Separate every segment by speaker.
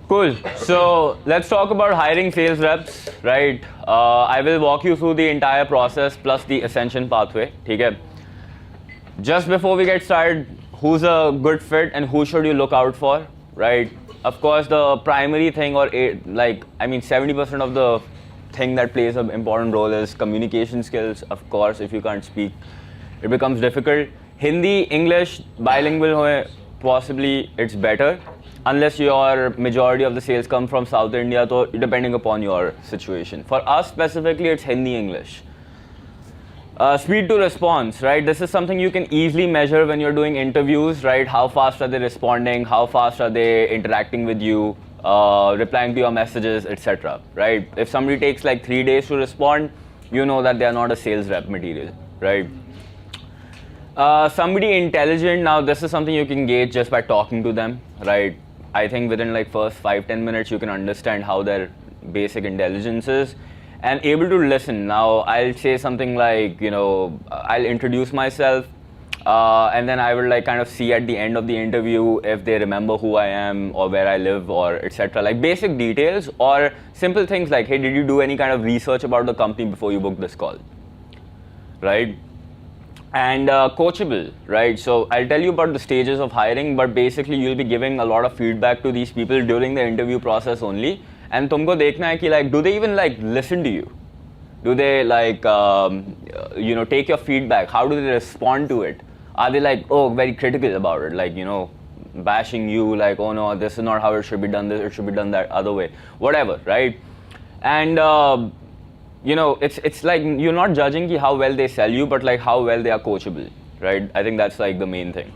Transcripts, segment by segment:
Speaker 1: Cool. So let's talk about hiring sales reps, right? I will walk you through the entire process plus the ascension pathway. Okay. Just before we get started, who's a good fit and who should you look out for, right? Of course, the primary thing, or 70% of the thing that plays an important role is communication skills. Of course, if you can't speak, it becomes difficult. Hindi, English, bilingual hoye, possibly it's better. Unless your majority of the sales come from South India, so depending upon your situation. For us specifically, it's Hindi, English. Speed to response, right? This is something you can easily measure when you're doing interviews, right? How fast are they responding? How fast are they interacting with you? Replying to your messages, etc. Right? If somebody takes like 3 days to respond, you know that they are not a sales rep material, right? Somebody intelligent, now this is something you can gauge just by talking to them, right? I think within like first 5-10 minutes you can understand how their basic intelligence is and able to listen. Now I'll say something like, I'll introduce myself and then I will like kind of see at the end of the interview if they remember who I am or where I live or etc. Like basic details or simple things like, hey, did you do any kind of research about the company before you booked this call, right? And coachable, right? So I'll tell you about the stages of hiring, but basically you'll be giving a lot of feedback to these people during the interview process only. And tumko dekhna hai ki like, do they even like listen to you? Do they like, take your feedback? How do they respond to it? Are they like, oh, very critical about it? Like, bashing you like, oh no, this is not how it should be done, this, it should be done that other way, whatever, right? And, it's like you're not judging how well they sell you, but like how well they are coachable, right? I think that's like the main thing.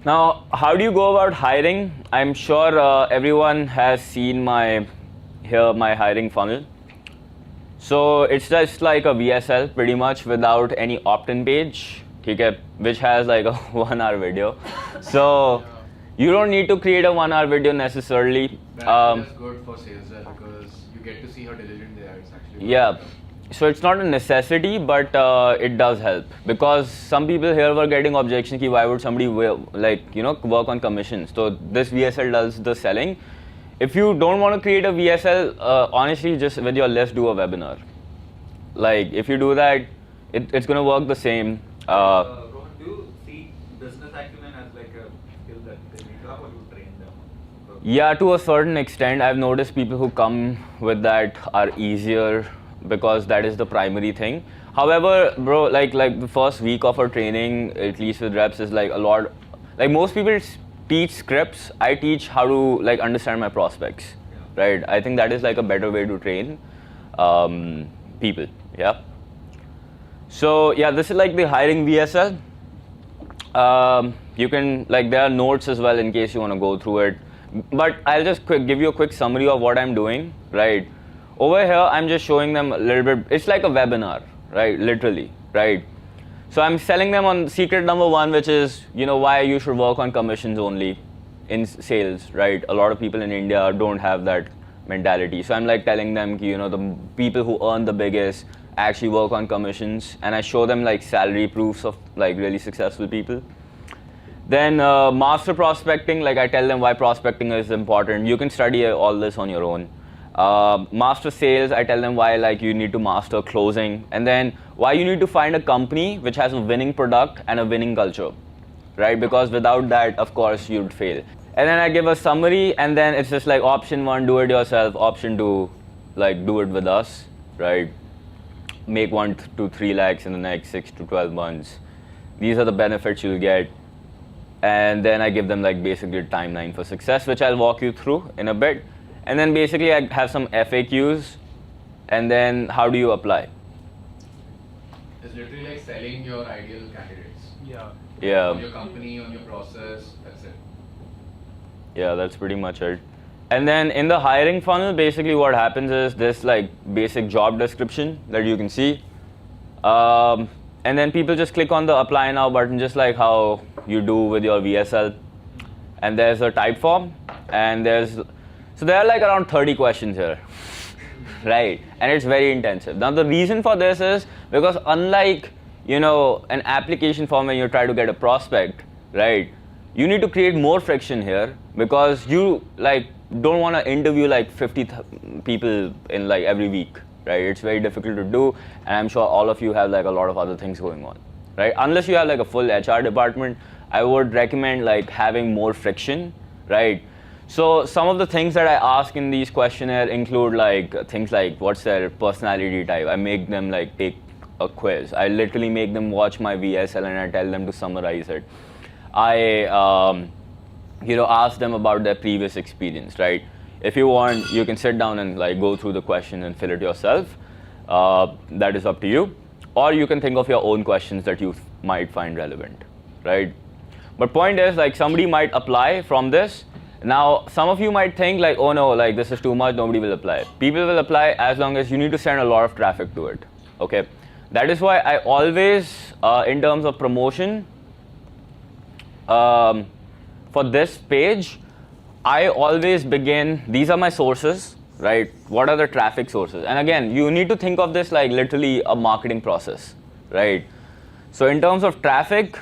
Speaker 1: Now, how do you go about hiring? I'm sure everyone has seen my hiring funnel. So it's just like a VSL pretty much without any opt-in page, okay, which has like a 1-hour video. So you don't need to create a 1-hour video necessarily.
Speaker 2: That's good for sales because you get to see how diligent they are. It's actually
Speaker 1: yeah. So it's not a necessity, but it does help because some people here were getting objections ki why would somebody work on commissions. So this VSL does the selling. If you don't want to create a VSL, honestly, just with your list, do a webinar. Like if you do that, it's going to work the same.
Speaker 3: Rohan, do you see business acumen as like a skill that they need to have, or you train them?
Speaker 1: Yeah, to a certain extent. I've noticed people who come with that are easier because that is the primary thing. However, bro, like the first week of our training, at least with reps, is like a lot. Like most people teach scripts. I teach how to like understand my prospects, right? I think that is like a better way to train people. Yeah. So yeah, this is like the hiring VSL. You can like there are notes as well in case you want to go through it. But I'll just give you a quick summary of what I'm doing, right? Over here, I'm just showing them a little bit. It's like a webinar, right? Literally, right? So I'm selling them on secret number 1, which is, why you should work on commissions only in sales, right? A lot of people in India don't have that mentality. So I'm like telling them, the people who earn the biggest actually work on commissions, and I show them like salary proofs of like really successful people. Then master prospecting, like I tell them why prospecting is important. You can study all this on your own. Master sales, I tell them why like you need to master closing, and then why you need to find a company which has a winning product and a winning culture, right? Because without that, of course, you'd fail. And then I give a summary, and then it's just like option 1, do it yourself. Option 2, like do it with us, right? Make 1 to 3 lakhs in the next 6 to 12 months. These are the benefits you'll get. And then I give them like basically a timeline for success, which I'll walk you through in a bit. And then basically I have some FAQs, and then how do you apply?
Speaker 2: It's literally like selling your ideal candidates.
Speaker 1: Yeah.
Speaker 2: On your company, on your process, that's it.
Speaker 1: Yeah, that's pretty much it. And then in the hiring funnel, basically what happens is this like basic job description that you can see. And then people just click on the apply now button, just like how you do with your VSL. And there's a type form, and so there are like around 30 questions here, right? And it's very intensive. Now the reason for this is because unlike, an application form when you try to get a prospect, right? You need to create more friction here because you like don't want to interview like 50 people in like every week, right? It's very difficult to do, and I'm sure all of you have like a lot of other things going on, right? Unless you have like a full HR department, I would recommend like having more friction, right? So some of the things that I ask in these questionnaire include like things like what's their personality type. I make them like take a quiz. I literally make them watch my VSL and I tell them to summarize it. I ask them about their previous experience, right? If you want, you can sit down and like go through the question and fill it yourself. That is up to you. Or you can think of your own questions that you might find relevant, right? But point is, like, somebody might apply from this. Now, some of you might think like, oh no, like this is too much, nobody will apply. People will apply as long as you need to send a lot of traffic to it, okay? That is why I always, in terms of promotion, for this page, I always begin, these are my sources, right? What are the traffic sources? And again, you need to think of this like literally a marketing process, right? So in terms of traffic,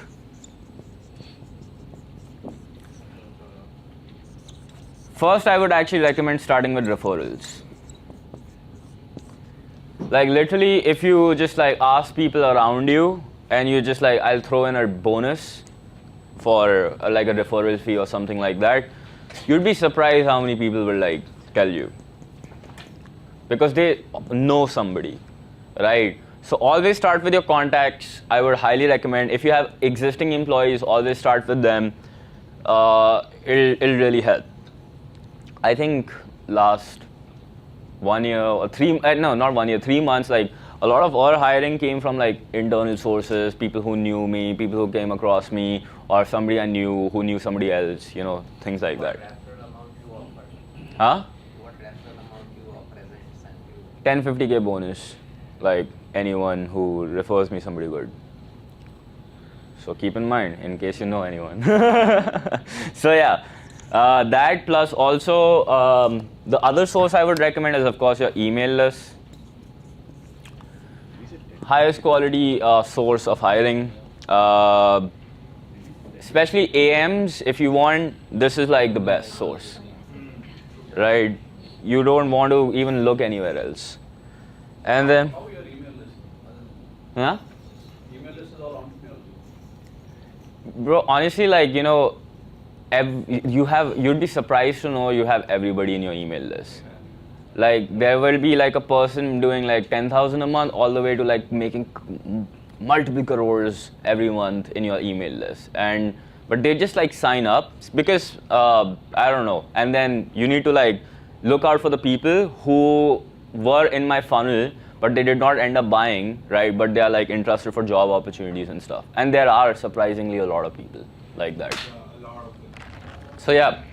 Speaker 1: first I would actually recommend starting with referrals. Like literally, if you just like ask people around you and you just like, I'll throw in a bonus for like a referral fee or something like that, you'd be surprised how many people will like tell you, because they know somebody, right? So always start with your contacts. I would highly recommend, if you have existing employees, always start with them. It'll really help. I think last 1 year or 3, no, not 1 year, 3 months, like a lot of our hiring came from like internal sources, people who knew me, people who came across me, or somebody I knew who knew somebody else, you know, things like that.
Speaker 4: What referral amount you offer?
Speaker 1: Huh?
Speaker 4: What referral amount you offer as an incentive?
Speaker 1: 10-50K bonus, like anyone who refers me somebody good. So keep in mind, in case you know anyone. So yeah, that plus also the other source I would recommend is of course your email list. Highest quality source of hiring. Especially AMs, if you want, this is like the best source, right? You don't want to even look anywhere else. And then,
Speaker 5: How your email list?
Speaker 1: yeah?
Speaker 5: Email list is all entrepreneurs.
Speaker 1: Bro, honestly, like, you know, you'd be surprised to know you have everybody in your email list. Like, there will be like a person doing like 10,000 a month all the way to like making multiple crores every month in your email list. But they just like sign up because, I don't know. And then you need to like look out for the people who were in my funnel, but they did not end up buying, right? But they are like interested for job opportunities and stuff. And there are surprisingly a lot of people like that.
Speaker 5: A lot of them.
Speaker 1: So yeah,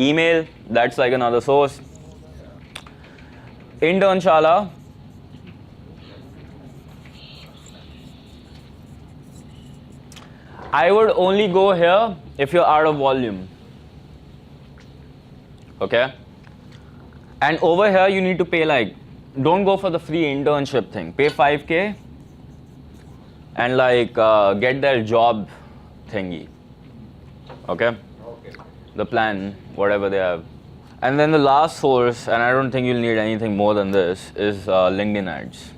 Speaker 1: email, that's like another source. Internshala. I would only go here if you're out of volume. Okay? And over here you need to pay like, don't go for the free internship thing. Pay 5K and like get their job thingy. Okay? The plan, whatever they have. And then the last source, and I don't think you'll need anything more than this, is LinkedIn ads.